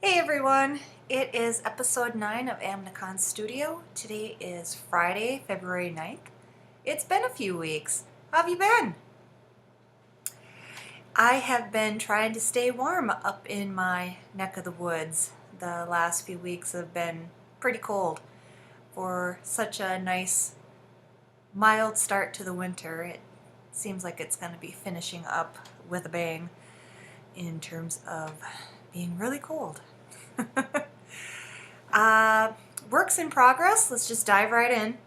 Hey everyone, it is episode 9 of Amnicon Studio. Today is Friday, February 9th. It's been a few weeks. How have you been? I have been trying to stay warm up in my neck of the woods. The last few weeks have been pretty cold for such a nice, mild start to the winter. It seems like it's going to be finishing up with a bang in terms of being really cold. Works in progress. Let's just dive right in.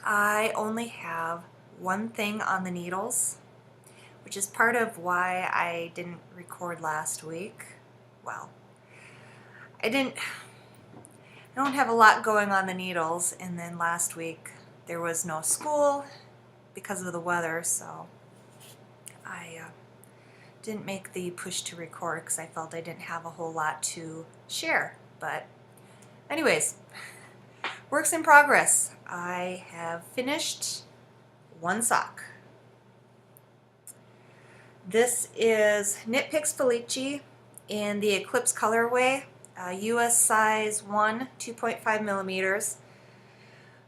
I only have one thing on the needles, which is part of why I didn't record last week. Well, I don't have a lot going on the needles, and then last week there was no school because of the weather, so I didn't make the push to record because I felt I didn't have a whole lot to share. But anyways, works in progress. I have finished one sock. This is Nitpicks Felici in the Eclipse colorway, US size 1, 2.5 millimeters.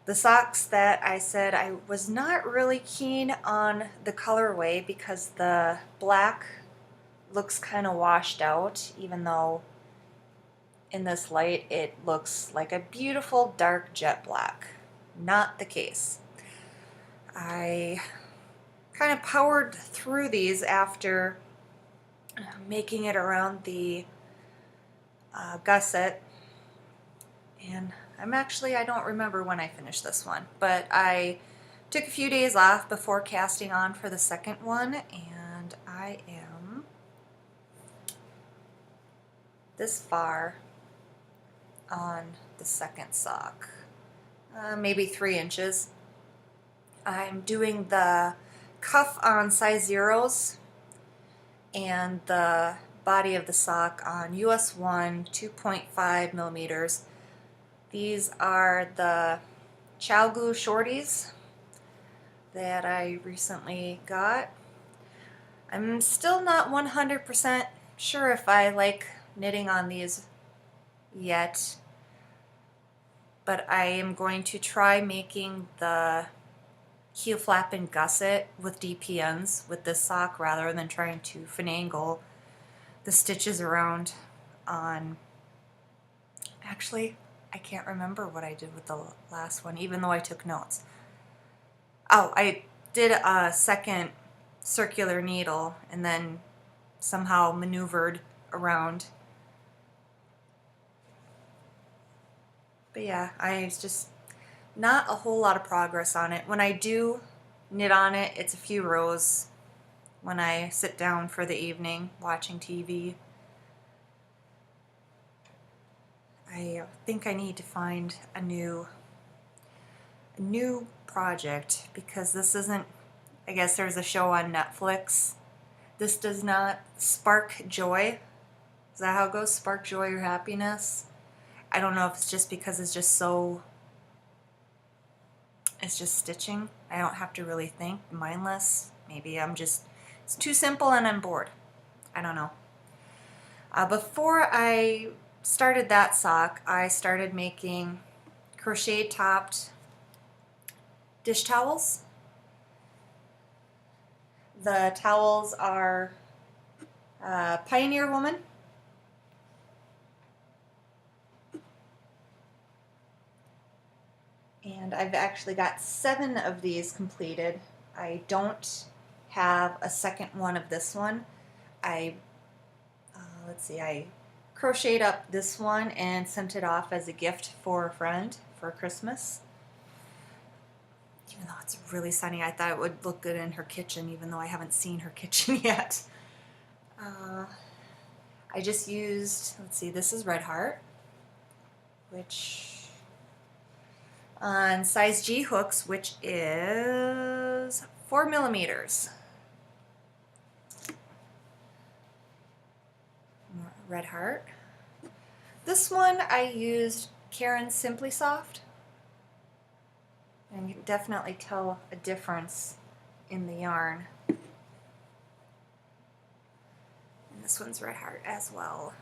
The socks that I said I was not really keen on the colorway because the black looks kind of washed out, even though in this light it looks like a beautiful dark jet black. Not the case. I kind of powered through these after making it around the gusset, and I don't remember when I finished this one, but I took a few days off before casting on for the second one, and I am this far on the second sock, maybe 3 inches. I'm doing the cuff on size zeros and the body of the sock on US 1, 2.5 millimeters. These are the Chalgu shorties that I recently got. I'm still not 100% sure if I like knitting on these yet, but I am going to try making the heel flap and gusset with DPNs with this sock rather than trying to finagle the stitches around on. Actually, I can't remember what I did with the last one, even though I took notes. Oh, I did a second circular needle and then somehow maneuvered around. But yeah, it's just not a whole lot of progress on it. When I do knit on it, it's a few rows when I sit down for the evening watching TV. I think I need to find a new project because this isn't, I guess there's a show on Netflix. This does not spark joy. Is that how it goes? Spark joy or happiness? I don't know if it's just because it's just stitching. I don't have to really think, mindless. Maybe it's too simple and I'm bored. I don't know. Before I started that sock, I started making crochet topped dish towels. The towels are Pioneer Woman. And I've actually got 7 of these completed. I don't have a second one of this one. Let's see, I crocheted up this one and sent it off as a gift for a friend for Christmas. Even though it's really sunny, I thought it would look good in her kitchen, even though I haven't seen her kitchen yet. I just used, let's see, this is Red Heart, which on size G hooks, which is 4 millimeters. Red Heart. This one I used Karen's Simply Soft, and you can definitely tell a difference in the yarn. And this one's Red Heart as well.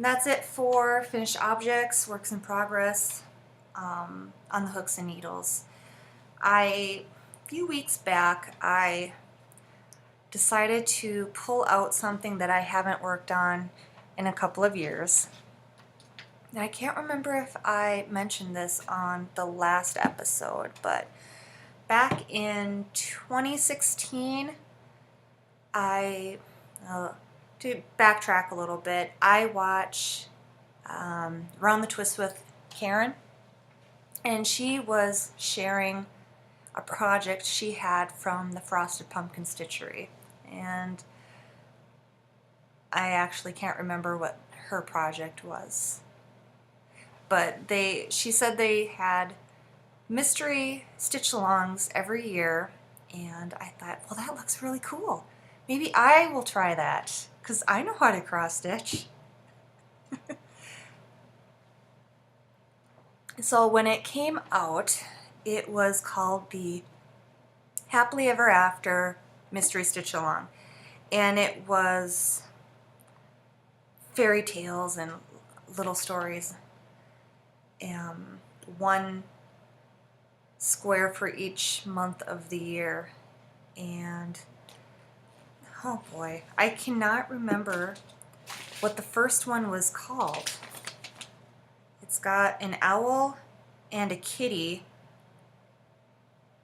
And that's it for finished objects, works in progress, on the hooks and needles. A few weeks back, I decided to pull out something that I haven't worked on in a couple of years. And I can't remember if I mentioned this on the last episode, but back in 2016, to backtrack a little bit, I watch Around the Twist with Karen, and she was sharing a project she had from the Frosted Pumpkin Stitchery, and I actually can't remember what her project was, but she said they had mystery stitch-alongs every year, and I thought, well, that looks really cool. Maybe I will try that, because I know how to cross-stitch. So when it came out, it was called the Happily Ever After Mystery Stitch Along, and it was fairy tales and little stories, one square for each month of the year. And oh boy, I cannot remember what the first one was called. It's got an owl and a kitty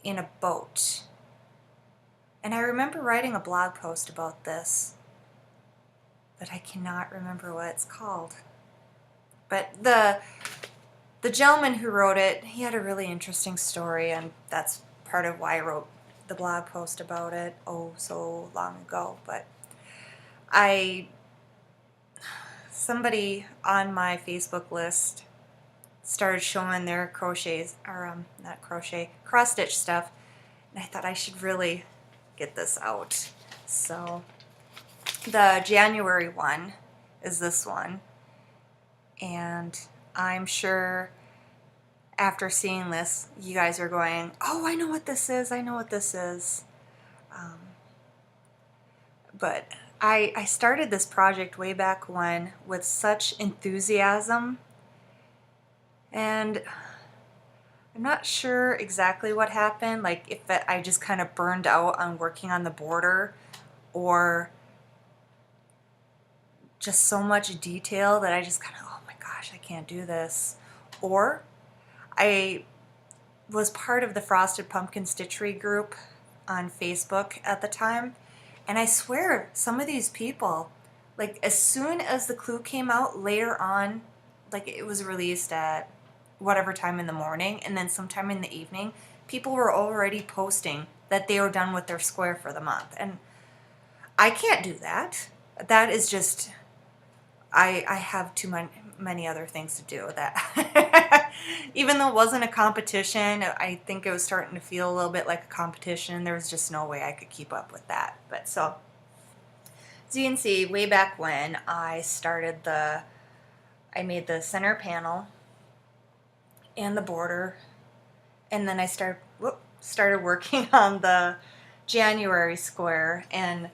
in a boat. And I remember writing a blog post about this, but I cannot remember what it's called. But the gentleman who wrote it, he had a really interesting story, and that's part of why I wrote the blog post about it so long ago. But somebody on my Facebook list started showing their cross-stitch stuff, and I thought I should really get this out. So the January one is this one, and I'm sure after seeing this, you guys are going, oh, I know what this is, I know what this is. But I started this project way back when with such enthusiasm, and I'm not sure exactly what happened, like if I just kind of burned out on working on the border, or just so much detail that I just kind of, oh my gosh, I can't do this. Or I was part of the Frosted Pumpkin Stitchery group on Facebook at the time, and I swear some of these people, like as soon as the clue came out later on, like it was released at whatever time in the morning, and then sometime in the evening, people were already posting that they were done with their square for the month. And I can't do that. That is just, I have too many other things to do with that. Even though it wasn't a competition, I think it was starting to feel a little bit like a competition. There was just no way I could keep up with that. But so, as you can see, way back when I started I made the center panel and the border, and then I started working on the January square. And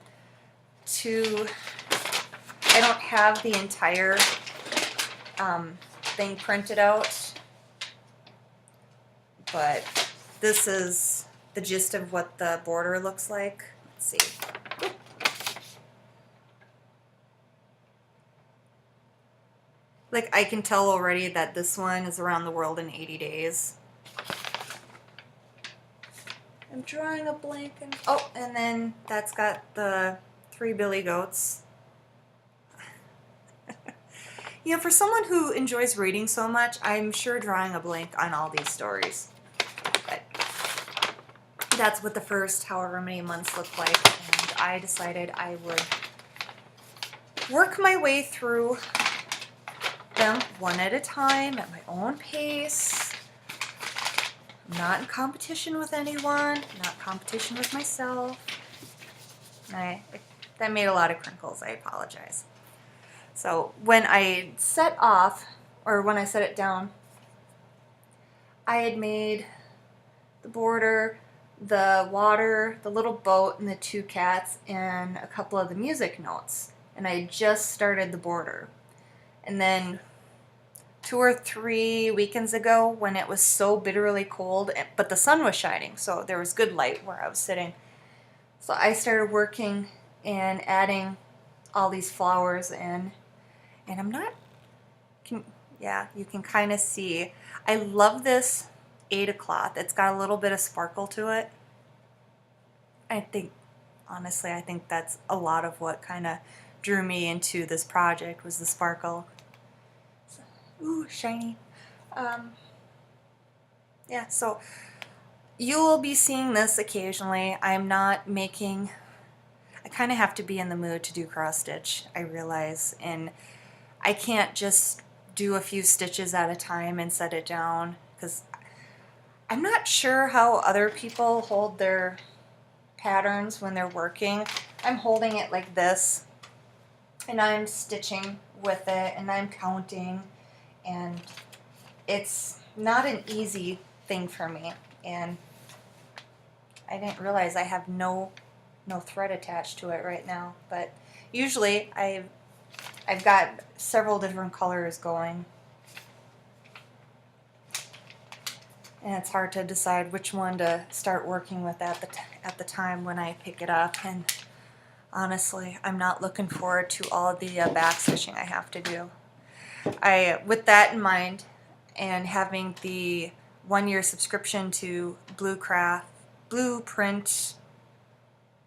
I don't have the entire thing printed out, but this is the gist of what the border looks like. Let's see. Like, I can tell already that this one is around the world in 80 days. I'm drawing a blank. And then that's got the 3 billy goats. You know, for someone who enjoys reading so much, I'm sure drawing a blank on all these stories. But that's what the first however many months look like, and I decided I would work my way through them one at a time at my own pace. I'm not in competition with anyone, not competition with myself. That made a lot of crinkles, I apologize. So when I set off, or when I set it down, I had made the border, the water, the little boat, and the 2 cats, and a couple of the music notes. And I just started the border. And then 2 or 3 weekends ago, when it was so bitterly cold, but the sun was shining, so there was good light where I was sitting. So I started working and adding all these flowers in, and I'm not, yeah, you can kind of see. I love this Aida cloth. It's got a little bit of sparkle to it. I think, honestly, I think that's a lot of what kind of drew me into this project was the sparkle. So, ooh, shiny. Yeah, so you will be seeing this occasionally. I'm not making, I kind of have to be in the mood to do cross stitch, I realize, and I can't just do a few stitches at a time and set it down, because I'm not sure how other people hold their patterns when they're working. I'm holding it like this, and I'm stitching with it, and I'm counting, and it's not an easy thing for me, and I didn't realize I have no thread attached to it right now, but usually I've got several different colors going, and it's hard to decide which one to start working with at the time when I pick it up. And honestly, I'm not looking forward to all the back stitching I have to do. With that in mind, and having the 1-year subscription to Blueprint,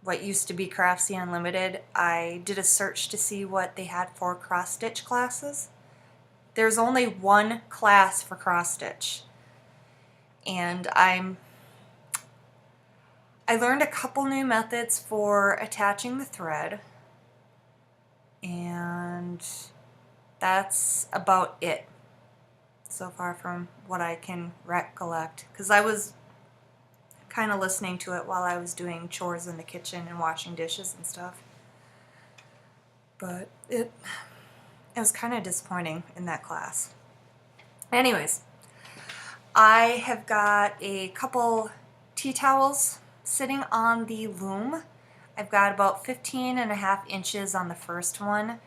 what used to be Craftsy Unlimited, I did a search to see what they had for cross stitch classes. There's only one class for cross stitch, and I learned a couple new methods for attaching the thread, and that's about it so far from what I can recollect, because I was kind of listening to it while I was doing chores in the kitchen and washing dishes and stuff. But it was kind of disappointing in that class. Anyways, I have got a couple tea towels sitting on the loom. I've got about 15.5 inches on the first one,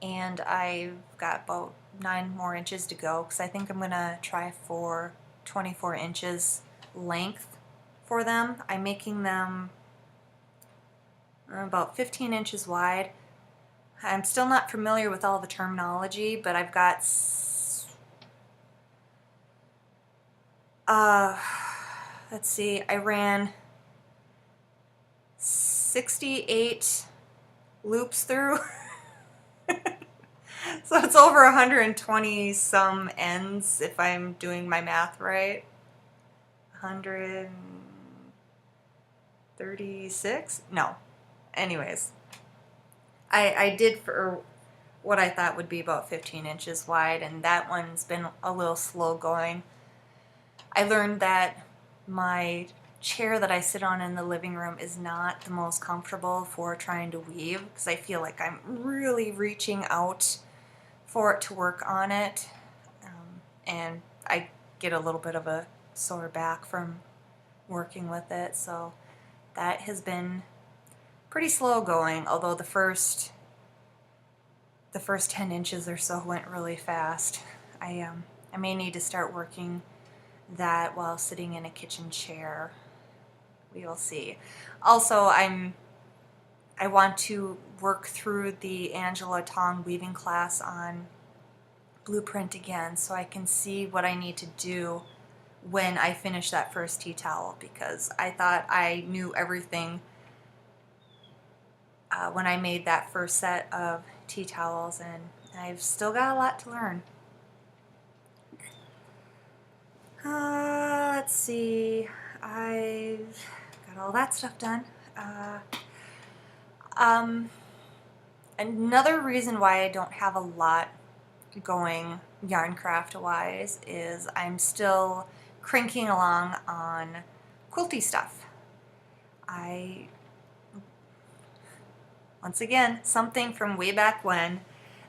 and I've got about 9 more inches to go, because I think I'm gonna try for 24 inches length for them. I'm making them about 15 inches wide. I'm still not familiar with all the terminology, but I've got let's see, I ran 68 loops through. So it's over 120 some ends if I'm doing my math right. 136? No. Anyways, I did for what I thought would be about 15 inches wide, and that one's been a little slow going. I learned that my chair that I sit on in the living room is not the most comfortable for trying to weave, because I feel like I'm really reaching out for it to work on it, and I get a little bit of a sore back from working with it, so that has been pretty slow going, although the first 10 inches or so went really fast. I may need to start working that while sitting in a kitchen chair. We will see. Also, I want to work through the Angela Tong weaving class on Blueprint again, so I can see what I need to do when I finish that first tea towel, because I thought I knew everything when I made that first set of tea towels, and I've still got a lot to learn. Let's see, I've got all that stuff done. Another reason why I don't have a lot going yarn craft wise is I'm still cranking along on quilty stuff. Once again, something from way back when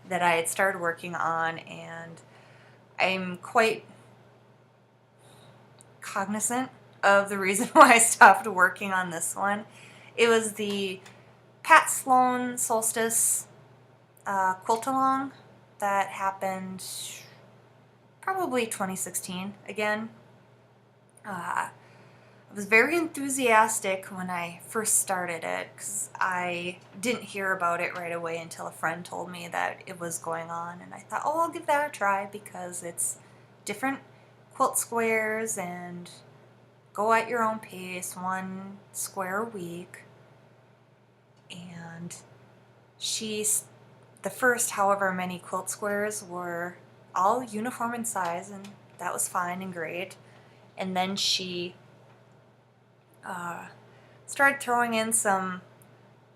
that I had started working on, and I'm quite cognizant of the reason why I stopped working on this one. It was the Pat Sloan Solstice quilt along. that happened probably 2016 again. I was very enthusiastic when I first started it because I didn't hear about it right away until a friend told me that it was going on, and I thought, oh, I'll give that a try because it's different quilt squares and go at your own pace, 1 square a week. And the first however many quilt squares were all uniform in size, and that was fine and great. And then she started throwing in some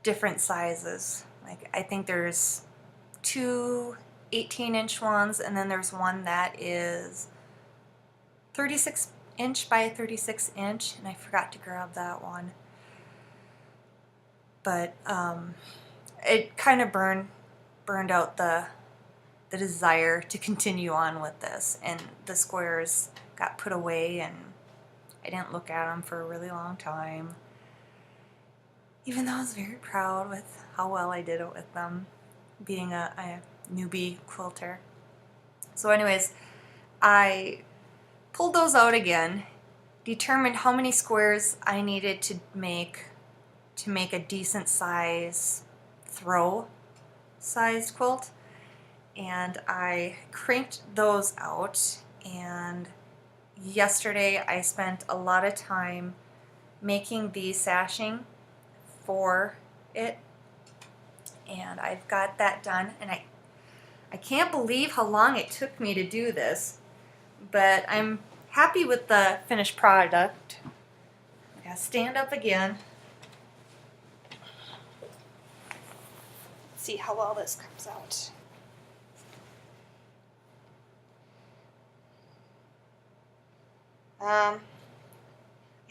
different sizes. Like, I think there's 2 18-inch ones, and then there's one that is 36-inch by 36-inch, and I forgot to grab that one. But it kind of burned out the desire to continue on with this, and the squares got put away, and I didn't look at them for a really long time, even though I was very proud with how well I did it with them, being a newbie quilter. So anyways, I pulled those out again, determined how many squares I needed to make a decent size throw sized quilt, and I cranked those out. And yesterday I spent a lot of time making the sashing for it, and I've got that done, and I can't believe how long it took me to do this, but I'm happy with the finished product. I gotta stand up again. See how well this comes out. I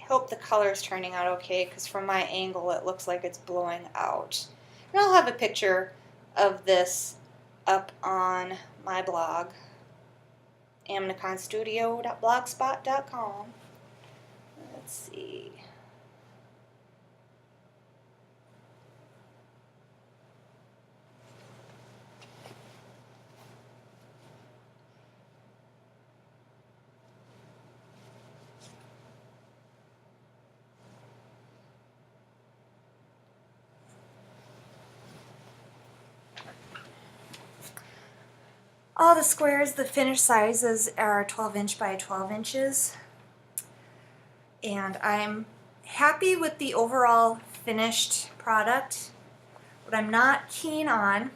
hope the color is turning out okay, because from my angle it looks like it's blowing out. And I'll have a picture of this up on my blog, amnaconstudio.blogspot.com. Let's see. All the squares, the finished sizes are 12-inch by 12 inches. And I'm happy with the overall finished product. What I'm not keen on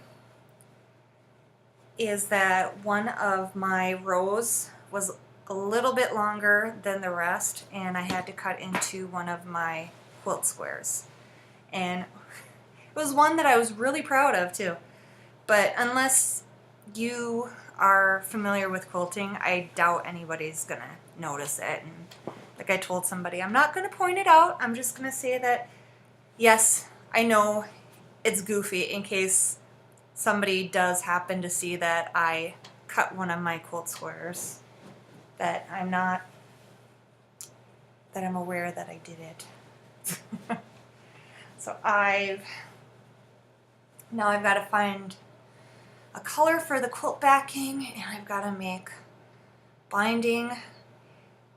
is that one of my rows was a little bit longer than the rest, and I had to cut into one of my quilt squares. And it was one that I was really proud of too. But unless you are familiar with quilting, I doubt anybody's gonna notice it. And like I told somebody, I'm not gonna point it out. I'm just gonna say that, yes, I know it's goofy, in case somebody does happen to see that I cut one of my quilt squares, that I'm aware that I did it. So now I've got to find a color for the quilt backing, and I've got to make binding,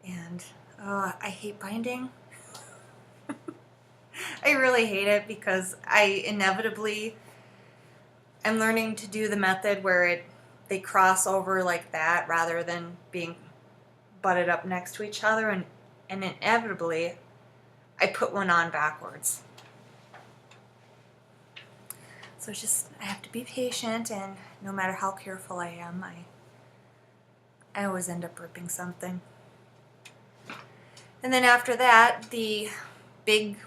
and I hate binding. I really hate it because I inevitably am learning to do the method where they cross over like that rather than being butted up next to each other, and inevitably I put one on backwards. So it's just, I have to be patient, and no matter how careful I am, I always end up ripping something. And then after that, the big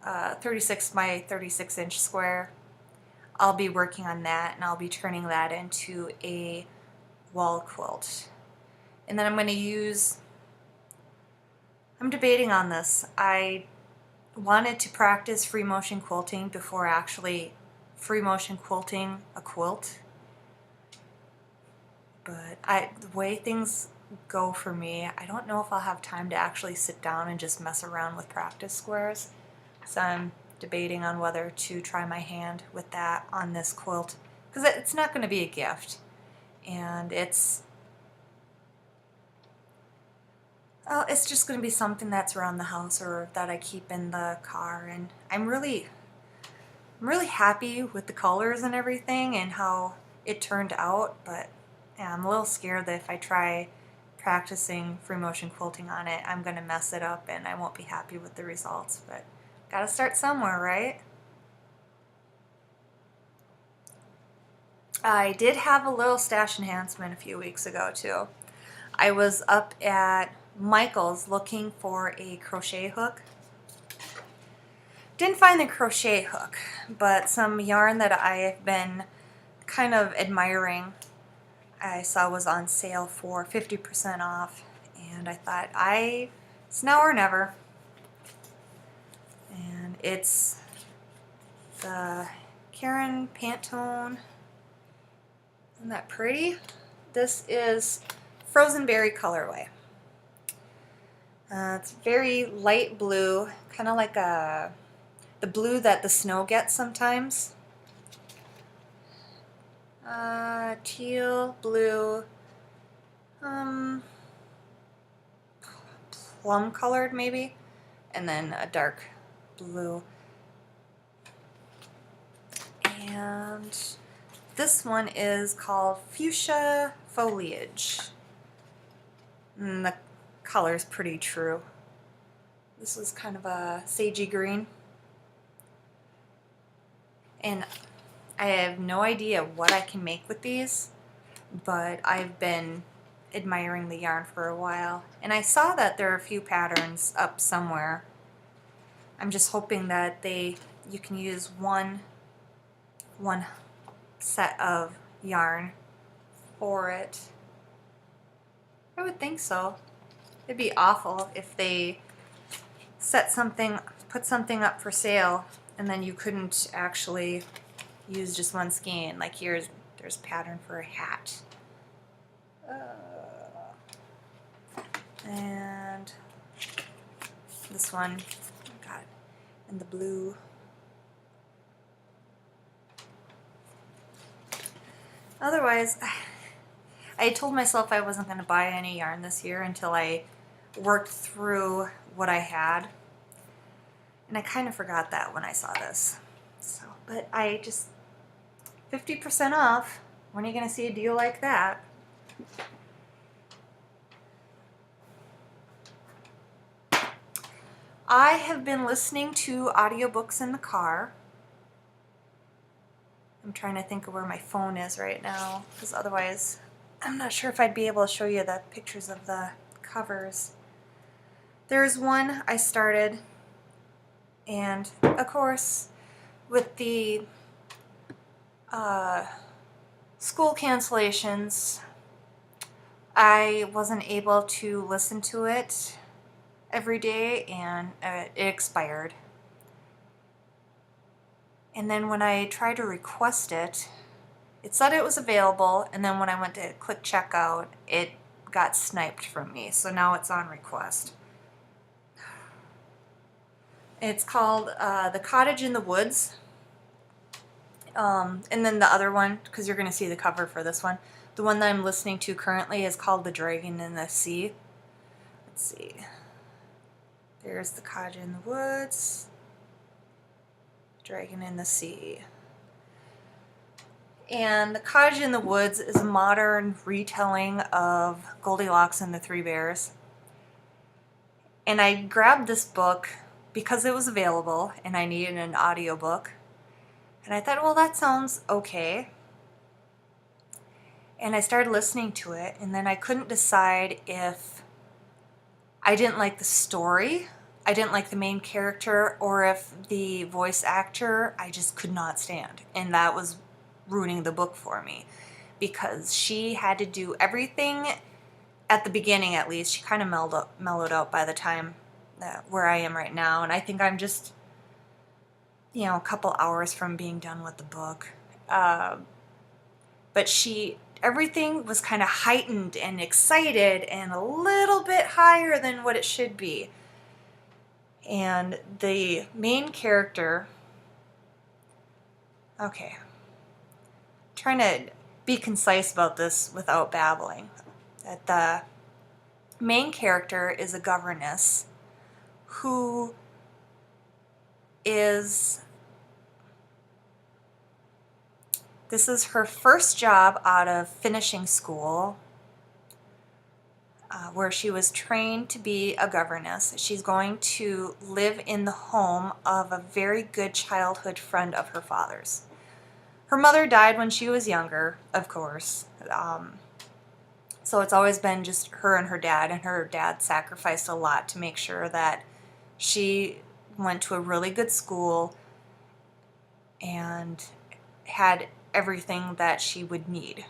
36 by 36 inch square, I'll be working on that, and I'll be turning that into a wall quilt. And then I'm debating on this. I wanted to practice free motion quilting before actually free motion quilting a quilt, but the way things go for me, I don't know if I'll have time to actually sit down and just mess around with practice squares. So I'm debating on whether to try my hand with that on this quilt, because it's not going to be a gift, and it's just going to be something that's around the house or that I keep in the car. And I'm really happy with the colors and everything and how it turned out, but yeah, I'm a little scared that if I try practicing free motion quilting on it, I'm going to mess it up and I won't be happy with the results. But gotta start somewhere, right? I did have a little stash enhancement a few weeks ago too. I was up at Michael's looking for a crochet hook. Didn't find the crochet hook, but some yarn that I have been kind of admiring I saw was on sale for 50% off, and I thought it's now or never. And it's the Karen Pantone. Isn't that pretty? This is Frozen Berry colorway. It's very light blue, kind of like the blue that the snow gets sometimes. Teal, blue, plum colored maybe, and then a dark blue. And this one is called Fuchsia Foliage. And the color's pretty true. This was kind of a sagey green. And I have no idea what I can make with these, but I've been admiring the yarn for a while. And I saw that there are a few patterns up somewhere. I'm just hoping that you can use one set of yarn for it. I would think so. It'd be awful if they put something up for sale and then you couldn't actually use just one skein. Like there's pattern for a hat. And this one, got it in the blue. Otherwise, I told myself I wasn't going to buy any yarn this year until I worked through what I had. And I kind of forgot that when I saw this. So, but 50% off. When are you going to see a deal like that? I have been listening to audiobooks in the car. I'm trying to think of where my phone is right now, because otherwise I'm not sure if I'd be able to show you the pictures of the covers. There's one I started, and of course with the school cancellations, I wasn't able to listen to it every day, and it expired. And then when I tried to request it, it said it was available, and then when I went to click checkout, it got sniped from me, so now it's on request. It's called The Cottage in the Woods. And then the other one, because you're going to see the cover for this one, the one that I'm listening to currently is called The Dragon in the Sea. Let's see. There's The Cottage in the Woods, Dragon in the Sea. And The Cottage in the Woods is a modern retelling of Goldilocks and the Three Bears. And I grabbed this book because it was available and I needed an audiobook. And I thought, well, that sounds okay. And I started listening to it, and then I couldn't decide if I didn't like the story, I didn't like the main character, or if the voice actor I just could not stand. And that was ruining the book for me, because she had to do everything at the beginning, at least. She kind of mellowed out by the time where I am right now, and I think I'm just, a couple hours from being done with the book. But everything was kind of heightened and excited and a little bit higher than what it should be. And the main character, okay, trying to be concise about this without babbling. That the main character is a governess who is, this is her first job out of finishing school, where she was trained to be a governess. She's going to live in the home of a very good childhood friend of her father's. Her mother died when she was younger, of course. So it's always been just her and her dad sacrificed a lot to make sure that she went to a really good school and had everything that she would need.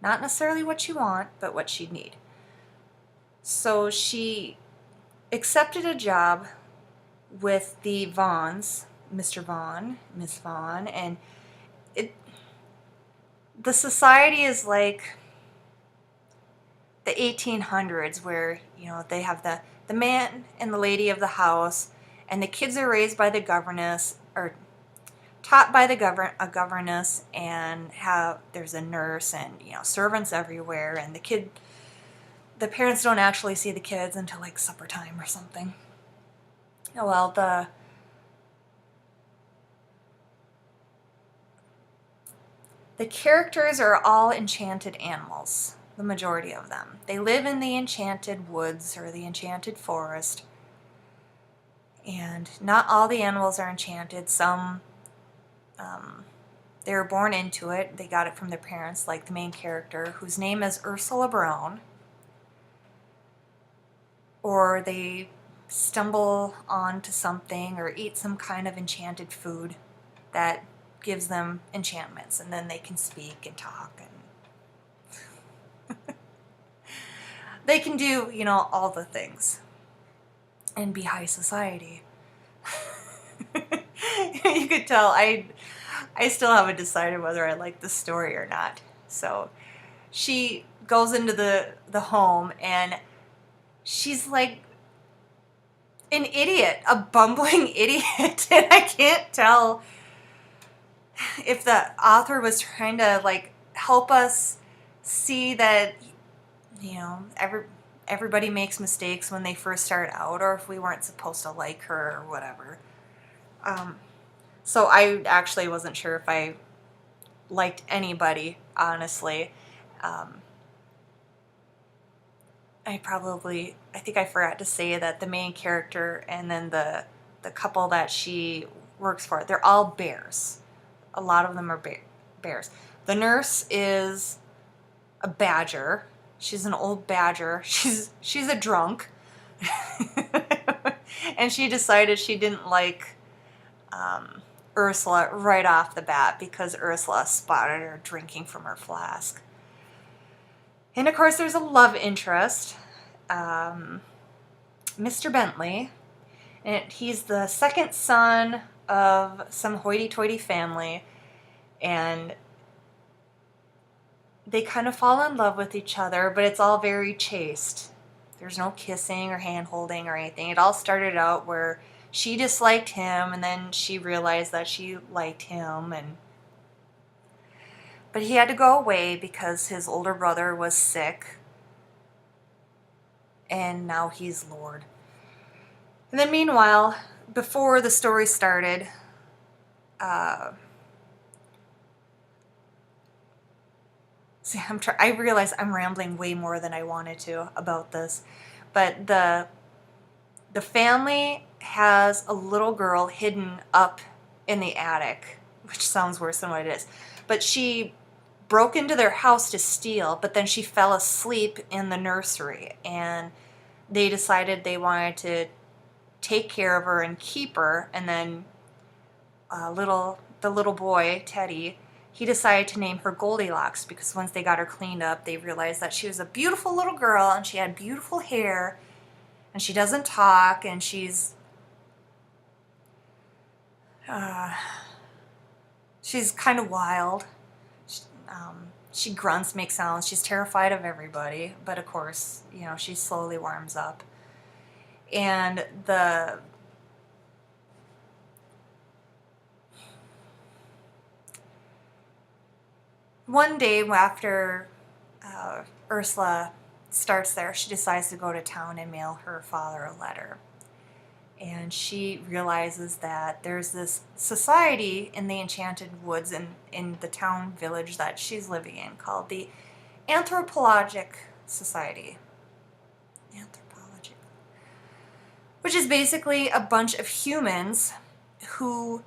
Not necessarily what you want, but what she'd need. So she accepted a job with the Vaughns, Mr. Vaughn, Miss Vaughn, and the society is like the 1800s, where, you know, they have the man and the lady of the house, and the kids are raised by the governess, or taught by a governess, and there's a nurse and, you know, servants everywhere, and the parents don't actually see the kids until like supper time or something. Well, the characters are all enchanted animals, the majority of them. They live in the enchanted woods or the enchanted forest, and not all the animals are enchanted. Some, they were born into it. They got it from their parents, like the main character, whose name is Ursula Brown. Or they stumble onto something or eat some kind of enchanted food that gives them enchantments, and then they can speak and talk, and they can do, you know, all the things and be high society. You could tell I still haven't decided whether I like the story or not. So she goes into the home, and she's like an idiot, a bumbling idiot, and I can't tell if the author was trying to like help us see that, you know, everybody makes mistakes when they first start out, or if we weren't supposed to like her or whatever. So I actually wasn't sure if I liked anybody, honestly. I think I forgot to say that the main character and then the couple that she works for, they're all bears. A lot of them are bears. The nurse is a badger. She's an old badger. She's a drunk. And she decided she didn't like Ursula right off the bat because Ursula spotted her drinking from her flask. And of course there's a love interest, Mr. Bentley, and he's the second son of some hoity-toity family, and they kind of fall in love with each other, but it's all very chaste. There's no kissing or hand-holding or anything. It all started out where she disliked him, and then she realized that she liked him, but he had to go away because his older brother was sick, and now he's Lord. And then meanwhile, before the story started, see, I realize I'm rambling way more than I wanted to about this, but the family has a little girl hidden up in the attic, which sounds worse than what it is. But she broke into their house to steal, but then she fell asleep in the nursery, and they decided they wanted to take care of her and keep her. And then the little boy, Teddy, he decided to name her Goldilocks, because once they got her cleaned up, they realized that she was a beautiful little girl, and she had beautiful hair, and she doesn't talk, and she's kind of wild. She grunts, makes sounds. She's terrified of everybody, but of course, you know, she slowly warms up. And one day after Ursula starts there, she decides to go to town and mail her father a letter. And she realizes that there's this society in the Enchanted Woods in the town village that she's living in called the Anthropologic Society. Anthropologic. Which is basically a bunch of humans who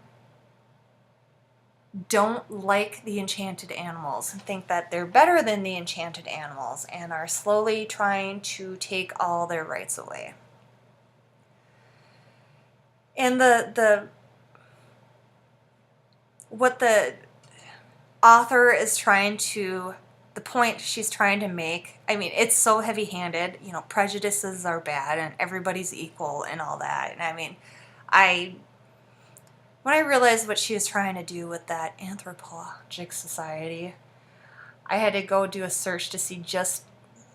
don't like the enchanted animals and think that they're better than the enchanted animals and are slowly trying to take all their rights away. And what the author is trying to, the point she's trying to make, I mean, it's so heavy-handed, you know, prejudices are bad and everybody's equal and all that. And I mean, when I realized what she was trying to do with that anthropologic society, I had to go do a search to see just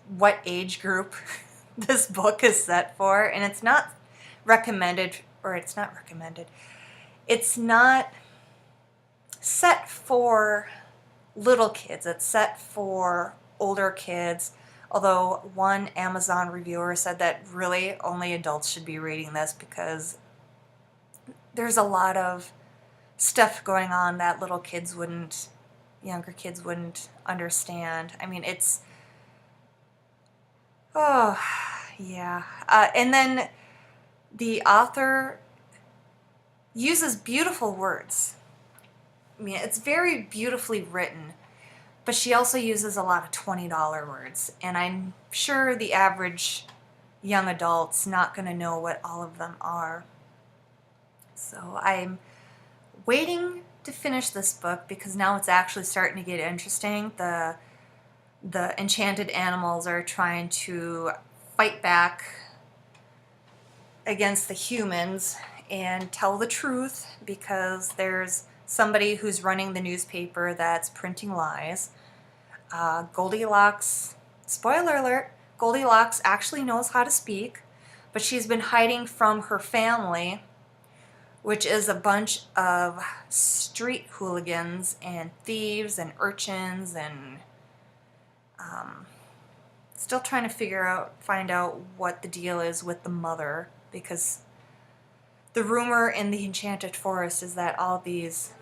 what age group this book is set for. And it's not recommended, or it's not recommended. It's not set for little kids. It's set for older kids. Although one Amazon reviewer said that really only adults should be reading this because there's a lot of stuff going on that younger kids wouldn't understand. I mean, it's, oh, yeah. And then the author uses beautiful words. I mean, it's very beautifully written, but she also uses a lot of $20 words, and I'm sure the average young adult's not going to know what all of them are. So I'm waiting to finish this book because now it's actually starting to get interesting. The enchanted animals are trying to fight back against the humans and tell the truth because there's somebody who's running the newspaper that's printing lies. Goldilocks, spoiler alert, Goldilocks actually knows how to speak, but she's been hiding from her family, which is a bunch of street hooligans and thieves and urchins, and still trying to find out what the deal is with the mother, because the rumor in the Enchanted Forest is that all these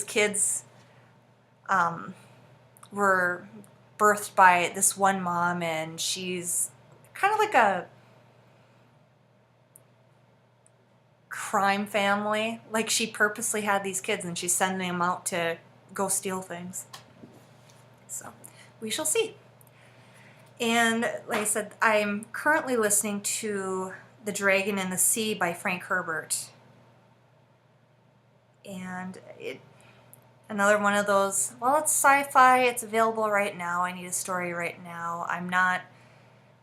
kids were birthed by this one mom, and she's kind of like a crime family. Like, she purposely had these kids and she's sending them out to go steal things. So we shall see. And like I said, I'm currently listening to The Dragon in the Sea by Frank Herbert. And another one of those, well, it's sci-fi, it's available right now, I need a story right now. I'm not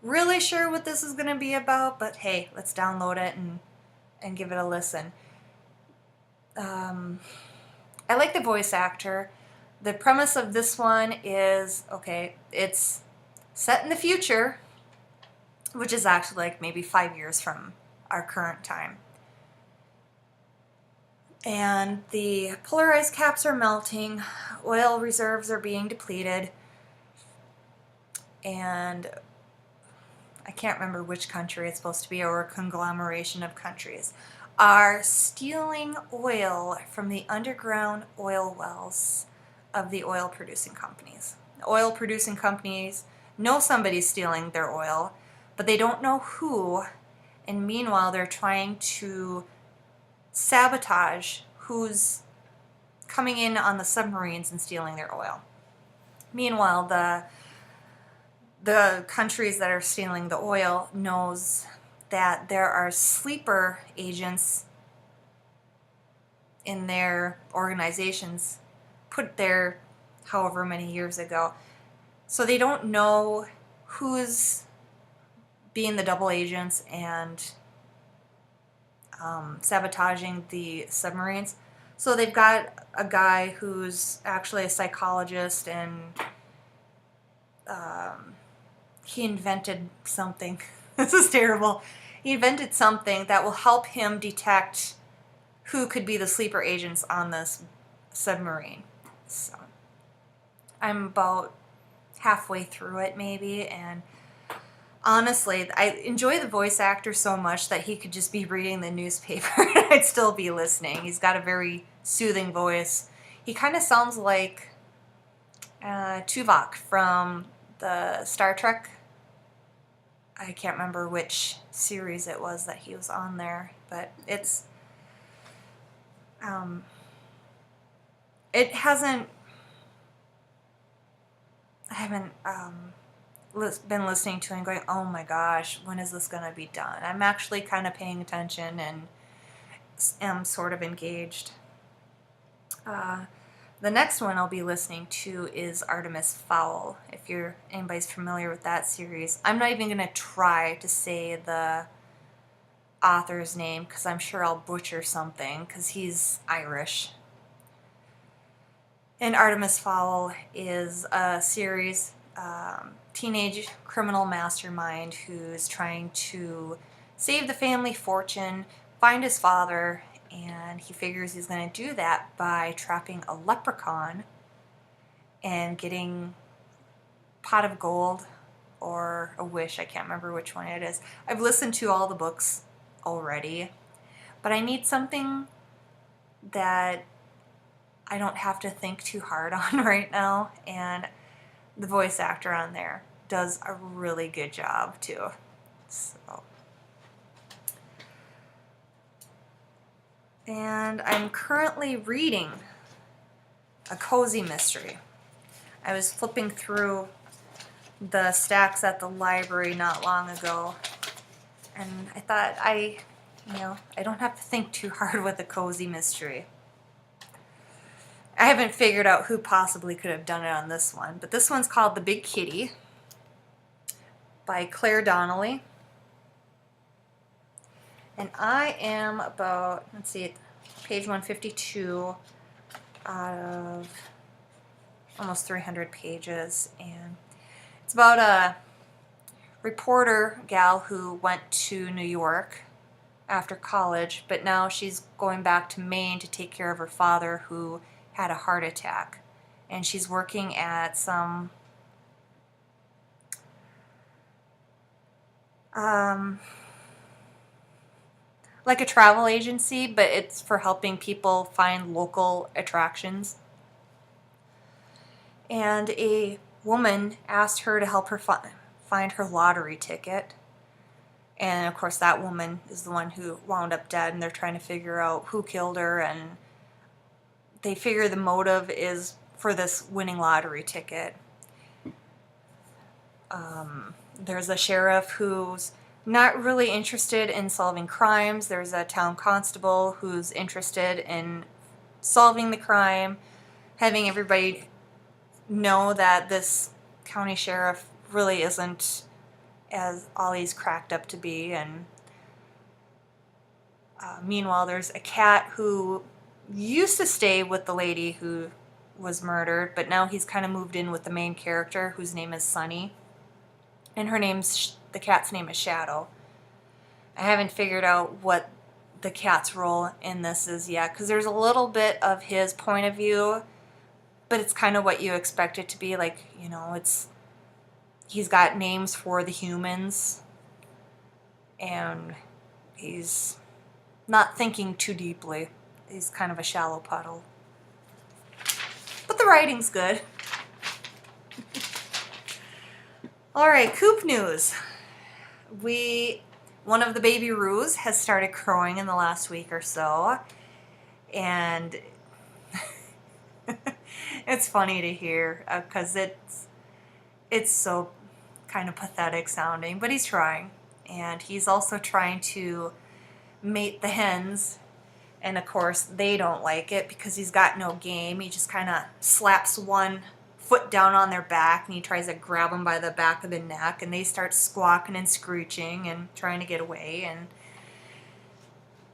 really sure what this is going to be about, but hey, let's download it and give it a listen. I like the voice actor. The premise of this one is, okay, it's set in the future, which is actually like maybe 5 years from our current time. And the polar ice caps are melting, oil reserves are being depleted, and I can't remember which country it's supposed to be, or a conglomeration of countries, are stealing oil from the underground oil wells of the oil producing companies. The oil producing companies know somebody's stealing their oil, but they don't know who, and meanwhile they're trying to sabotage who's coming in on the submarines and stealing their oil. Meanwhile, the countries that are stealing the oil knows that there are sleeper agents in their organizations put there however many years ago. So they don't know who's being the double agents and sabotaging the submarines. So they've got a guy who's actually a psychologist, and he invented something. This is terrible. He invented something that will help him detect who could be the sleeper agents on this submarine. So I'm about halfway through it maybe, and honestly, I enjoy the voice actor so much that he could just be reading the newspaper and I'd still be listening. He's got a very soothing voice. He kind of sounds like Tuvok from the Star Trek. I can't remember which series it was that he was on there, but it hasn't. I haven't been listening to it and going, oh my gosh, when is this going to be done? I'm actually kind of paying attention and am sort of engaged. The next one I'll be listening to is Artemis Fowl. If anybody's familiar with that series, I'm not even going to try to say the author's name because I'm sure I'll butcher something because he's Irish. And Artemis Fowl is a series, teenage criminal mastermind who's trying to save the family fortune, find his father, and he figures he's going to do that by trapping a leprechaun and getting pot of gold or a wish. I can't remember which one it is. I've listened to all the books already, but I need something that I don't have to think too hard on right now, and the voice actor on there does a really good job too. So, and I'm currently reading a cozy mystery. I was flipping through the stacks at the library not long ago, and I thought I don't have to think too hard with a cozy mystery. I haven't figured out who possibly could have done it on this one, but this one's called The Big Kitty by Claire Donnelly. And I am about, let's see, page 152 out of almost 300 pages. And it's about a reporter gal who went to New York after college, but now she's going back to Maine to take care of her father who had a heart attack, and she's working at some like a travel agency, but it's for helping people find local attractions. And a woman asked her to help her find her lottery ticket, and of course that woman is the one who wound up dead, and they're trying to figure out who killed her, and they figure the motive is for this winning lottery ticket. There's a sheriff who's not really interested in solving crimes. There's a town constable who's interested in solving the crime, having everybody know that this county sheriff really isn't as all he's cracked up to be. And meanwhile, there's a cat who used to stay with the lady who was murdered, but now he's kind of moved in with the main character, whose name is Sunny, and the cat's name is Shadow. I haven't figured out what the cat's role in this is yet, because there's a little bit of his point of view, but it's kind of what you expect it to be. Like, he's got names for the humans, and he's not thinking too deeply. He's kind of a shallow puddle. But the writing's good. Alright, coop news. One of the baby roos has started crowing in the last week or so. And it's funny to hear because it's so kind of pathetic sounding, but he's trying. And he's also trying to mate the hens. And of course, they don't like it because he's got no game. He just kind of slaps one foot down on their back and he tries to grab them by the back of the neck, and they start squawking and screeching and trying to get away. And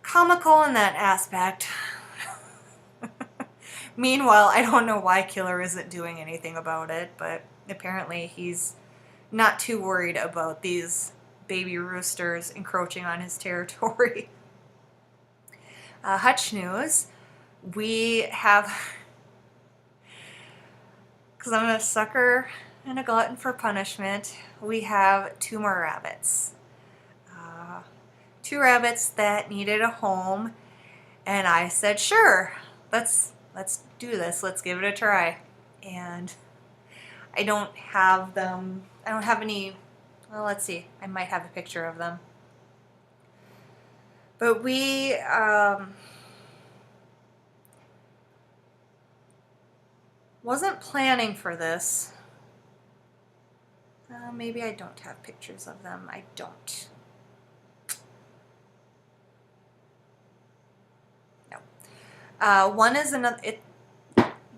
comical in that aspect. Meanwhile, I don't know why Killer isn't doing anything about it, but apparently he's not too worried about these baby roosters encroaching on his territory. Hutch news. We have, because I'm a sucker and a glutton for punishment, we have 2 more rabbits. 2 rabbits that needed a home, and I said, sure, let's do this. Let's give it a try. And I don't have them. I don't have any. Well, let's see. I might have a picture of them. But we wasn't planning for this. Maybe I don't have pictures of them. I don't. No. One is another.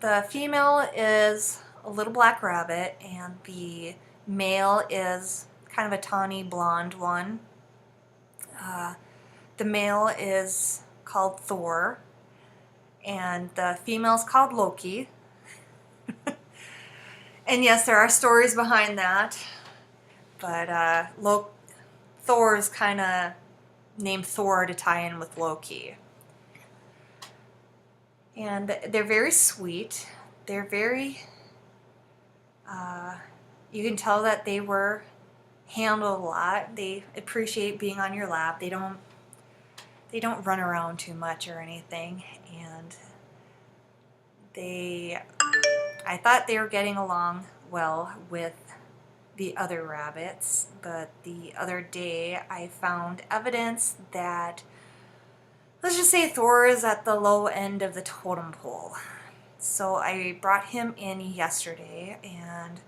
The female is a little black rabbit, and the male is kind of a tawny blonde one. The male is called Thor, and the female is called Loki. And yes, there are stories behind that, but Thor is kind of named Thor to tie in with Loki. And they're very sweet. They're very, you can tell that they were handled a lot. They appreciate being on your lap. They don't run around too much or anything. And I thought they were getting along well with the other rabbits, but the other day I found evidence that, let's just say, Thor is at the low end of the totem pole. So I brought him in yesterday and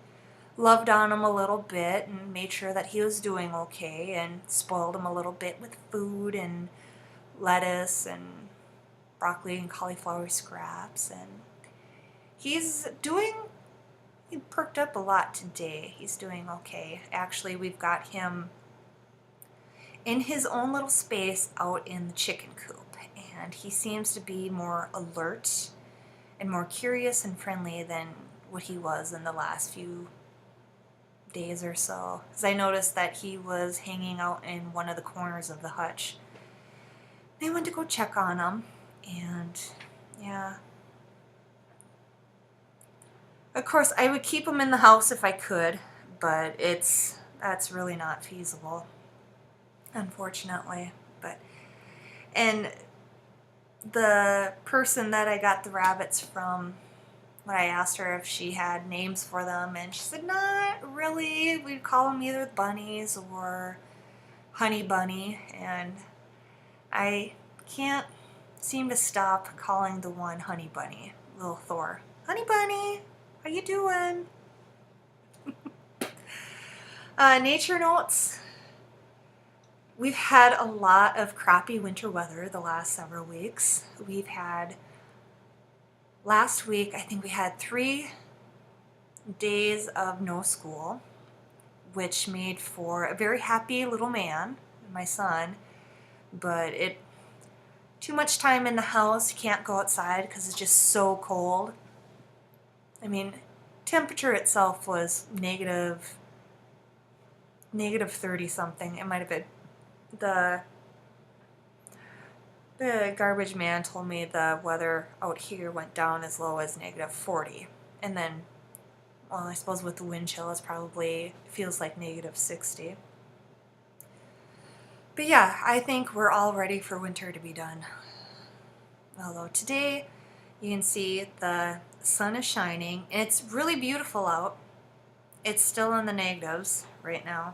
loved on him a little bit and made sure that he was doing okay, and spoiled him a little bit with food and lettuce and broccoli and cauliflower scraps, and he perked up a lot today. He's doing okay. Actually, we've got him in his own little space out in the chicken coop, and he seems to be more alert and more curious and friendly than what he was in the last few days or so. Because I noticed that he was hanging out in one of the corners of the hutch. I went to go check on him, and yeah. Of course, I would keep him in the house if I could, but that's really not feasible, unfortunately. And the person that I got the rabbits from, when I asked her if she had names for them, and she said, not really. We'd call them either bunnies or honey bunny, and I can't seem to stop calling the one honey bunny, little Thor. Honey bunny, how you doing? Nature notes. We've had a lot of crappy winter weather the last several weeks. Last week, I think we had 3 days of no school, which made for a very happy little man, my son, but too much time in the house. You can't go outside because it's just so cold. I mean, temperature itself was negative 30 something. It might have been. The garbage man told me the weather out here went down as low as negative 40. And then, well, I suppose with the wind chill, it probably feels like negative 60. But yeah, I think we're all ready for winter to be done. Although today, you can see the sun is shining, and it's really beautiful out. It's still in the negatives right now.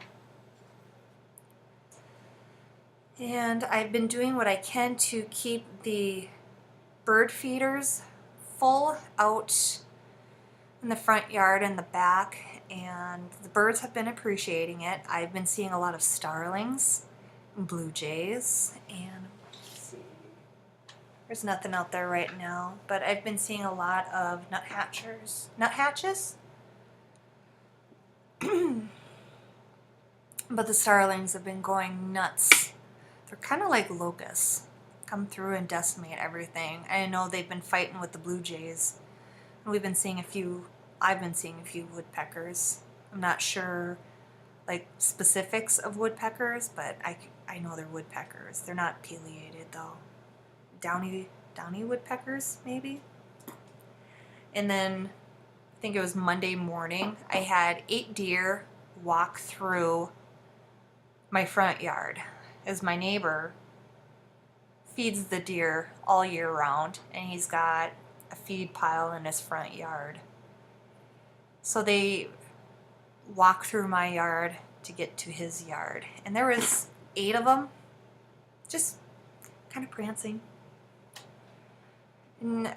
And I've been doing what I can to keep the bird feeders full out in the front yard and the back, and the birds have been appreciating it. I've been seeing a lot of starlings and blue jays, and let's see, there's nothing out there right now, but I've been seeing a lot of nuthatches. But the starlings have been going nuts. They're kind of like locusts, come through and decimate everything. I know they've been fighting with the blue jays. And I've been seeing a few woodpeckers. I'm not sure like specifics of woodpeckers, but I know they're woodpeckers. They're not pileated though. downy woodpeckers, maybe. And then I think it was Monday morning, I had 8 deer walk through my front yard, as my neighbor feeds the deer all year round, and he's got a feed pile in his front yard. So they walk through my yard to get to his yard, and there was 8 of them, just kind of prancing. And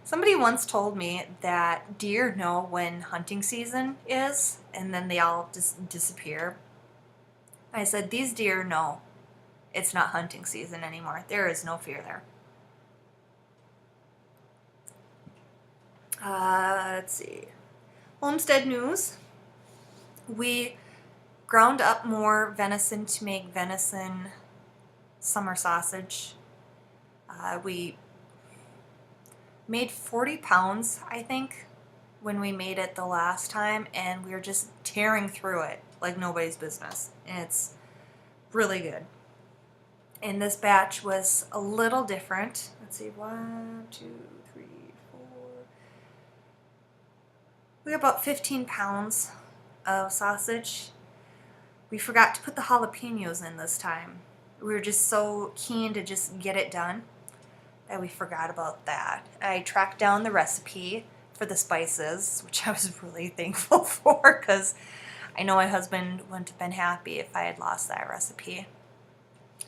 somebody once told me that deer know when hunting season is, and then they all just disappear. I said, these deer know it's not hunting season anymore. There is no fear there. Let's see. Homestead news. We ground up more venison to make venison summer sausage. We made 40 pounds, I think, when we made it the last time, and we were just tearing through it like nobody's business. And it's really good. And this batch was a little different. Let's see, 1, 2, 3, 4. We got about 15 pounds of sausage. We forgot to put the jalapenos in this time. We were just so keen to just get it done that we forgot about that. I tracked down the recipe for the spices, which I was really thankful for, because I know my husband wouldn't have been happy if I had lost that recipe.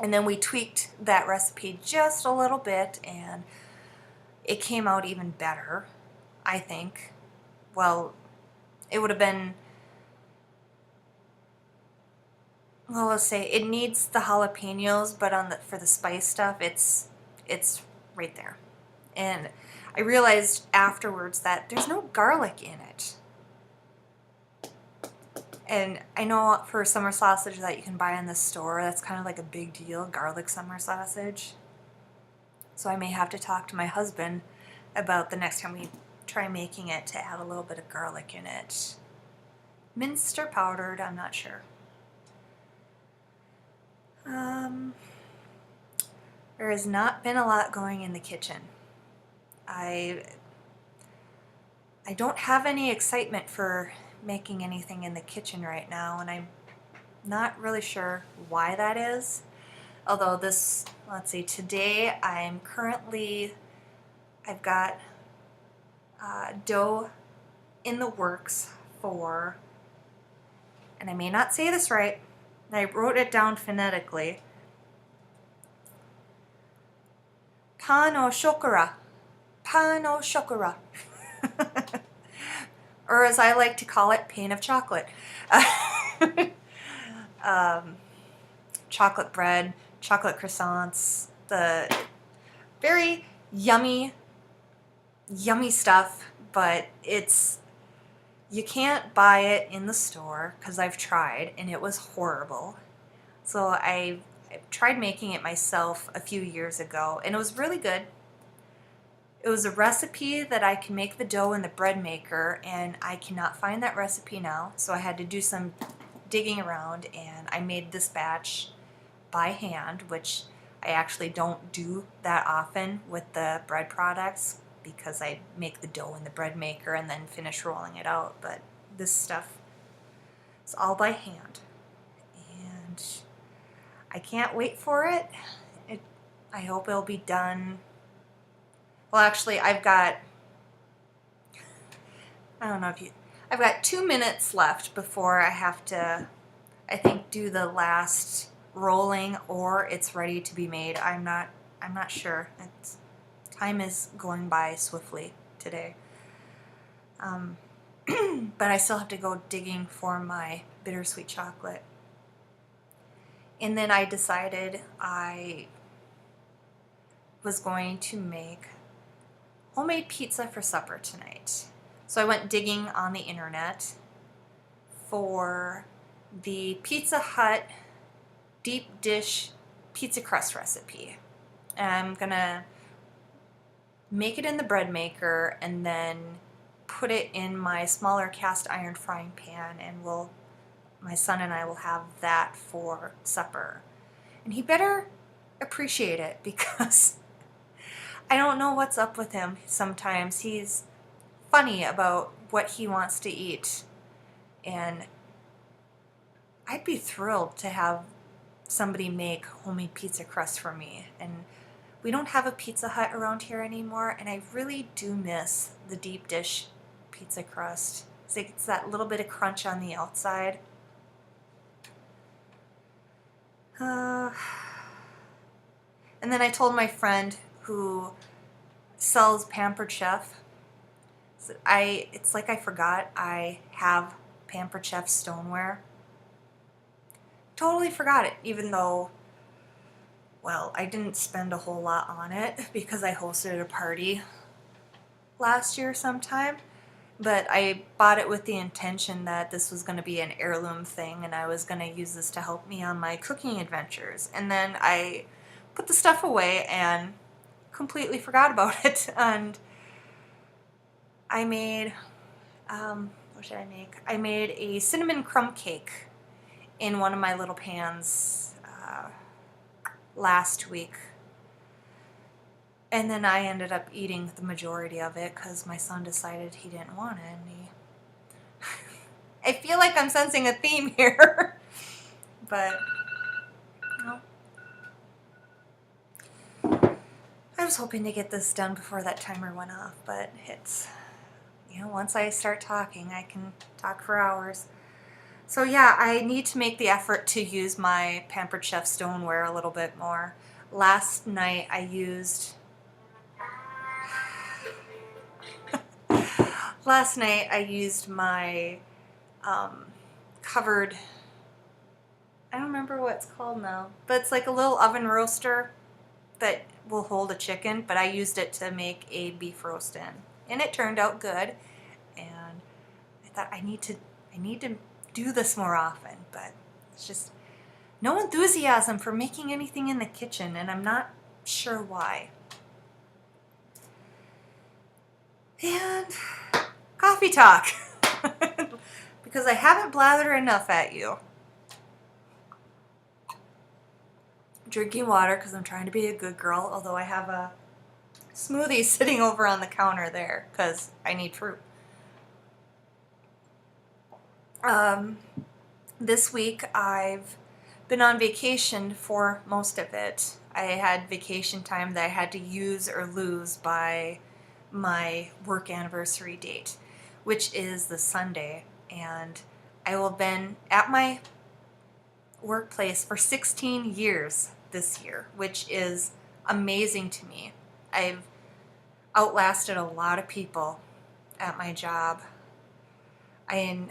And then we tweaked that recipe just a little bit, and it came out even better, I think. Well, it would have been, well, let's say it needs the jalapenos, but for the spice stuff, it's right there. And I realized afterwards that there's no garlic in it. And I know for summer sausage that you can buy in the store, that's kind of like a big deal, garlic summer sausage. So I may have to talk to my husband about the next time we try making it to add a little bit of garlic in it. Minced or powdered, I'm not sure. There has not been a lot going in the kitchen. I don't have any excitement for making anything in the kitchen right now, and I'm not really sure why that is. Although this, let's see, today I've got dough in the works for, and I may not say this right, I wrote it down phonetically, pan o shokora. Pan o shokora. Or as I like to call it, pane of chocolate. Chocolate bread, chocolate croissants, the very yummy stuff, but you can't buy it in the store because I've tried and it was horrible. So I tried making it myself a few years ago, and it was really good. It was a recipe that I can make the dough in the bread maker, and I cannot find that recipe now, so I had to do some digging around, and I made this batch by hand, which I actually don't do that often with the bread products because I make the dough in the bread maker and then finish rolling it out, but this stuff is all by hand, and I can't wait for it. I hope it'll be done. Well, actually, I've got 2 minutes left before I have to, I think, do the last rolling, or it's ready to be made. I'm not sure. Time is going by swiftly today. But I still have to go digging for my bittersweet chocolate. And then I decided I was going to make homemade pizza for supper tonight. So I went digging on the internet for the Pizza Hut deep dish pizza crust recipe. And I'm gonna make it in the bread maker and then put it in my smaller cast iron frying pan, and my son and I will have that for supper. And he better appreciate it because I don't know what's up with him sometimes. He's funny about what he wants to eat, and I'd be thrilled to have somebody make homemade pizza crust for me. And we don't have a Pizza Hut around here anymore, and I really do miss the deep dish pizza crust. It's that little bit of crunch on the outside. And then I told my friend who sells Pampered Chef, it's like I forgot I have Pampered Chef stoneware. Totally forgot it, even though, well, I didn't spend a whole lot on it because I hosted a party last year sometime. But I bought it with the intention that this was going to be an heirloom thing and I was going to use this to help me on my cooking adventures. And then I put the stuff away and completely forgot about it. And I made, what should I make? I made a cinnamon crumb cake in one of my little pans last week. And then I ended up eating the majority of it because my son decided he didn't want it. And I feel like I'm sensing a theme here. But, well, I was hoping to get this done before that timer went off. But it's, you know, once I start talking, I can talk for hours. So yeah, I need to make the effort to use my Pampered Chef stoneware a little bit more. Last night I used my covered, I don't remember what it's called now, but it's like a little oven roaster that will hold a chicken, but I used it to make a beef roast in, and it turned out good. And I thought I need to do this more often, but it's just no enthusiasm for making anything in the kitchen, and I'm not sure why. And coffee talk, because I haven't blathered enough at you. Drinking water because I'm trying to be a good girl, although I have a smoothie sitting over on the counter there because I need fruit. This week I've been on vacation for most of it. I had vacation time that I had to use or lose by my work anniversary date, which is the Sunday, and I will have been at my workplace for 16 years this year, which is amazing to me. I've outlasted a lot of people at my job. I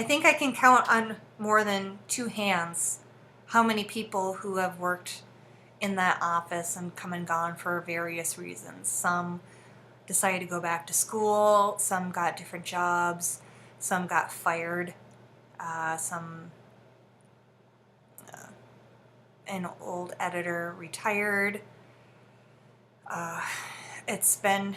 think I can count on more than two hands how many people who have worked in that office and come and gone for various reasons. Some decided to go back to school, some got different jobs, some got fired, an old editor retired. It's been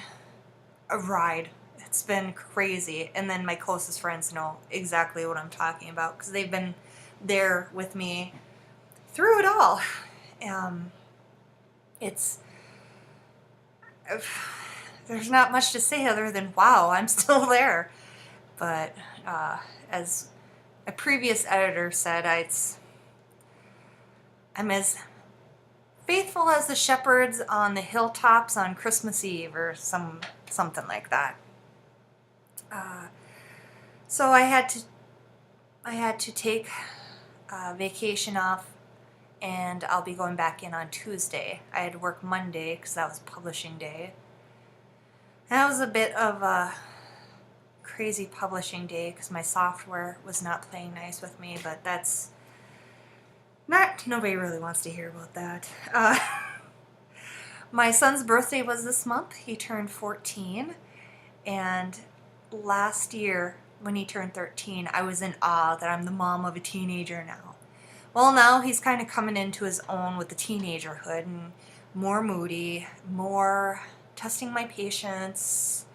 a ride. It's been crazy. And then my closest friends know exactly what I'm talking about because they've been there with me through it all. There's not much to say other than, wow, I'm still there. But as a previous editor said, I'm as faithful as the shepherds on the hilltops on Christmas Eve, or something like that. So I had to take vacation off, and I'll be going back in on Tuesday. I had to work Monday because that was publishing day. That was a bit of a crazy publishing day because my software was not playing nice with me, but that's nobody really wants to hear about that. My son's birthday was this month. He turned 14, and last year when he turned 13, I was in awe that I'm the mom of a teenager now. Well, now he's kind of coming into his own with the teenagerhood and more moody, more testing my patience,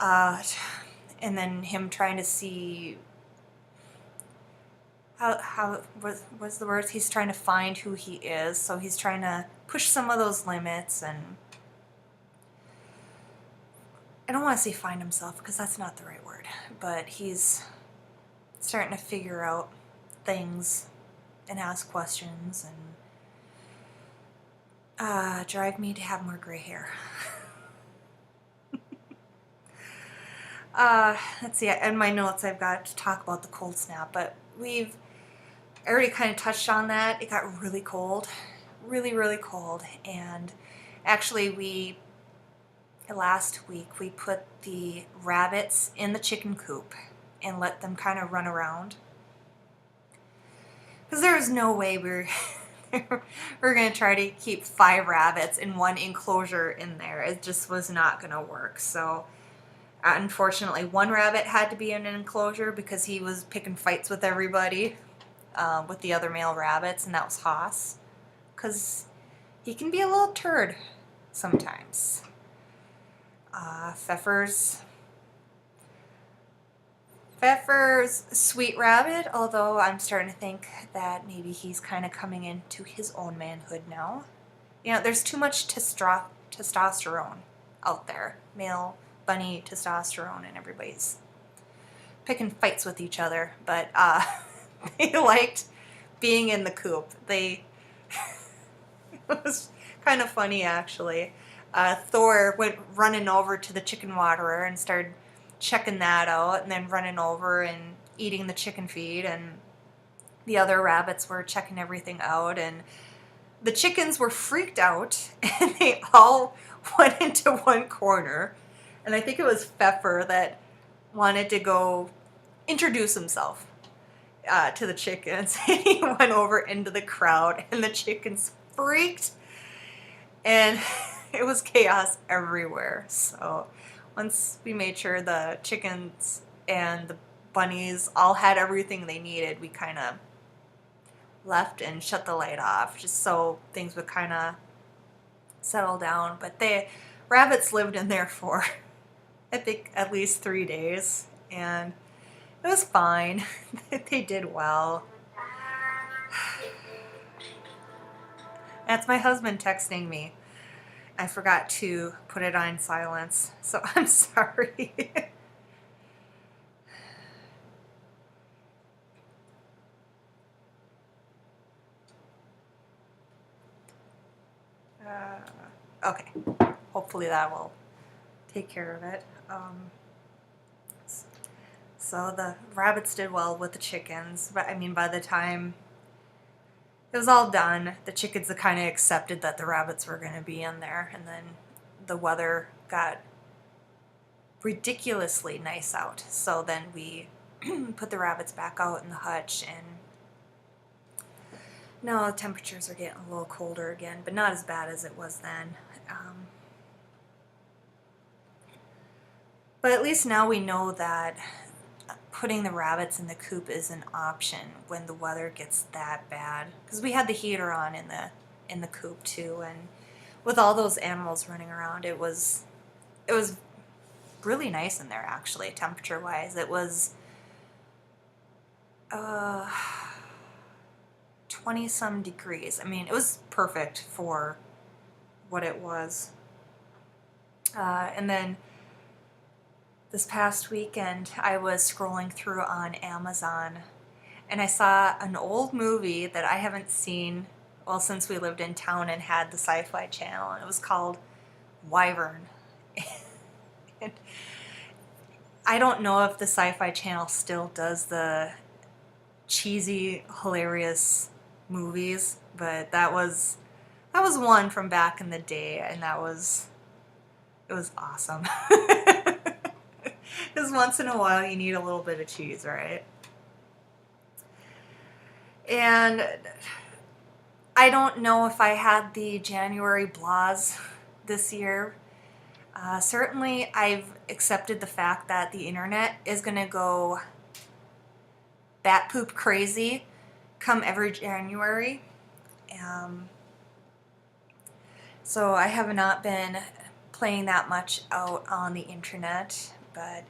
and then him trying to see how what's the words? He's trying to find who he is, so he's trying to push some of those limits, and I don't want to say find himself because that's not the right word, but he's starting to figure out things and ask questions and drive me to have more gray hair. Let's see, in my notes I've got to talk about the cold snap, but we've already kind of touched on that. It got really cold, really, really cold, and actually last week we put the rabbits in the chicken coop and let them kind of run around. Because there was no way we're going to try to keep 5 rabbits in one enclosure in there. It just was not going to work. So unfortunately, one rabbit had to be in an enclosure because he was picking fights with everybody, with the other male rabbits, and that was Haas. Because he can be a little turd sometimes. Pfeffer's sweet rabbit, although I'm starting to think that maybe he's kind of coming into his own manhood now. You know, there's too much testosterone out there. Male bunny testosterone, and everybody's picking fights with each other. But they liked being in the coop. It was kind of funny, actually. Thor went running over to the chicken waterer and started checking that out, and then running over and eating the chicken feed, and the other rabbits were checking everything out, and the chickens were freaked out and they all went into one corner, and I think it was Pfeffer that wanted to go introduce himself to the chickens. He went over into the crowd and the chickens freaked, and it was chaos everywhere. So once we made sure the chickens and the bunnies all had everything they needed, we kind of left and shut the light off just so things would kind of settle down. But the rabbits lived in there for, I think, at least 3 days, and it was fine. They did well. That's my husband texting me. I forgot to put it on silence, so I'm sorry. Okay, hopefully that will take care of it. So the rabbits did well with the chickens, but I mean, by the time it was all done, the chickens had kind of accepted that the rabbits were going to be in there, and then the weather got ridiculously nice out. So then we put the rabbits back out in the hutch, and now the temperatures are getting a little colder again, but not as bad as it was then. But at least now we know that putting the rabbits in the coop is an option when the weather gets that bad, because we had the heater on in the coop too, and with all those animals running around, it was really nice in there, actually, temperature wise. It was 20 some degrees. I mean, it was perfect for what it was. And then this past weekend, I was scrolling through on Amazon, and I saw an old movie that I haven't seen, well, since we lived in town and had the Sci-Fi Channel, and it was called Wyvern. And I don't know if the Sci-Fi Channel still does the cheesy, hilarious movies, but that was one from back in the day, and it was awesome. Because once in a while you need a little bit of cheese, right? And I don't know if I had the January blahs this year. Certainly I've accepted the fact that the internet is going to go bat poop crazy come every January. So I have not been playing that much out on the internet, but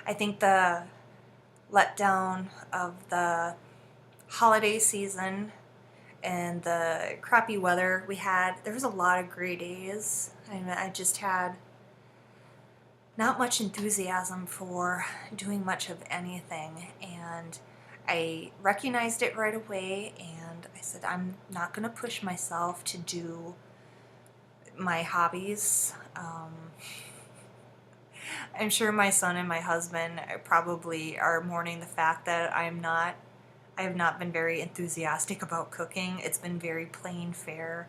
I think the letdown of the holiday season and the crappy weather we had, there was a lot of gray days. I just had not much enthusiasm for doing much of anything, and I recognized it right away, and I said, I'm not going to push myself to do my hobbies. I'm sure my son and my husband probably are mourning the fact that I have not been very enthusiastic about cooking. It's been very plain fare.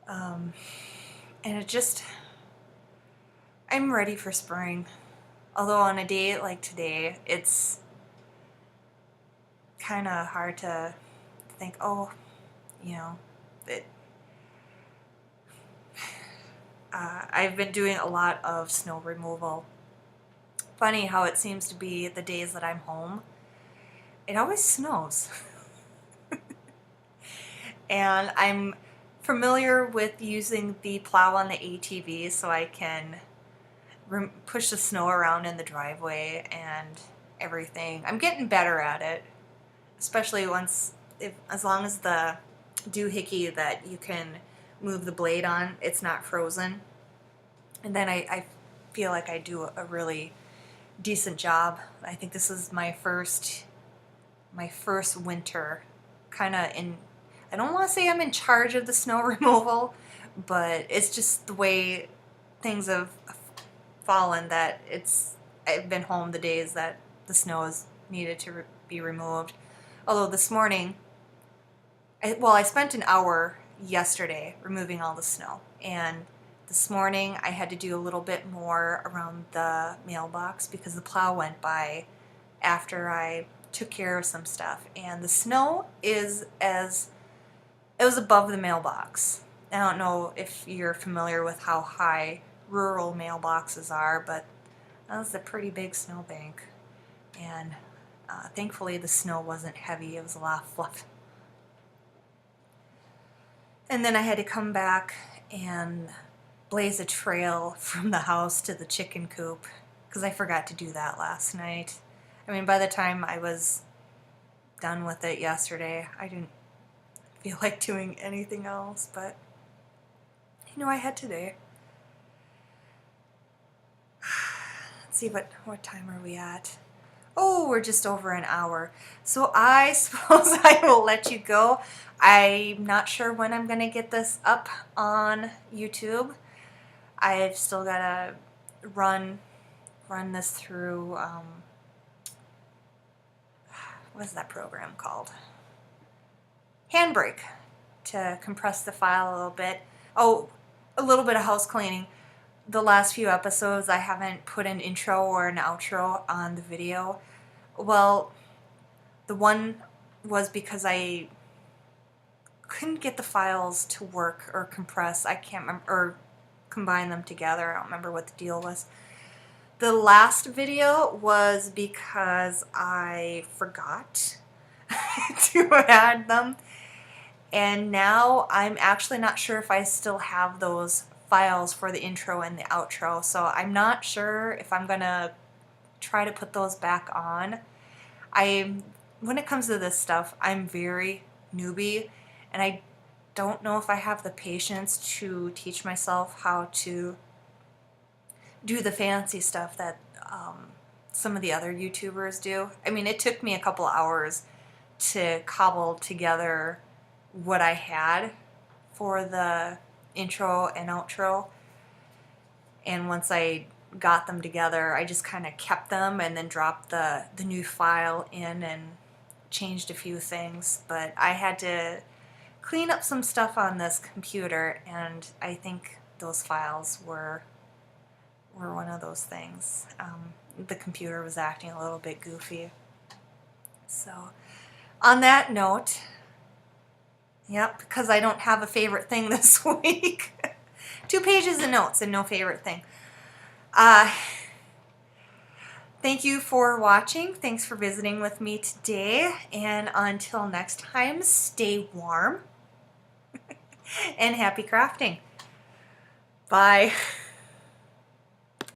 And it just, I'm ready for spring. Although on a day like today, it's kind of hard to think, oh, you know, it, I've been doing a lot of snow removal. Funny how it seems to be the days that I'm home, it always snows. And I'm familiar with using the plow on the ATV so I can push the snow around in the driveway and everything. I'm getting better at it, especially as long as the doohickey that you can move the blade on, it's not frozen. And then I feel like I do a really decent job. I think this is my first winter kind of in, I don't want to say I'm in charge of the snow removal, but it's just the way things have fallen that I've been home the days that the snow is needed to be removed. Although this morning, I spent an hour yesterday removing all the snow, and this morning I had to do a little bit more around the mailbox because the plow went by after I took care of some stuff, and the snow it was above the mailbox. I don't know if you're familiar with how high rural mailboxes are, but that was a pretty big snowbank, and thankfully the snow wasn't heavy. It was a lot of fluff. And then I had to come back and blaze a trail from the house to the chicken coop because I forgot to do that last night. I mean, by the time I was done with it yesterday, I didn't feel like doing anything else, but I had today. Let's see, what time are we at? Oh, we're just over an hour. So I suppose I will let you go. I'm not sure when I'm going to get this up on YouTube. I've still got to run this through, what is that program called? Handbrake, to compress the file a little bit. Oh, a little bit of house cleaning. The last few episodes I haven't put an intro or an outro on the video. Well, the one was because I couldn't get the files to work or compress. I can't remember, or combine them together. I don't remember what the deal was. The last video was because I forgot to add them. And now I'm actually not sure if I still have those files for the intro and the outro. So I'm not sure if I'm going to try to put those back on. When it comes to this stuff, I'm very newbie, and I don't know if I have the patience to teach myself how to do the fancy stuff that some of the other YouTubers do. I mean, it took me a couple hours to cobble together what I had for the intro and outro, and once I got them together, I just kind of kept them and then dropped the new file in and changed a few things. But I had to clean up some stuff on this computer, and I think those files were one of those things. The computer was acting a little bit goofy. So on that note, yep, because I don't have a favorite thing this week. 2 pages of notes and no favorite thing. Thank you for watching. Thanks for visiting with me today. And until next time, stay warm and happy crafting. Bye.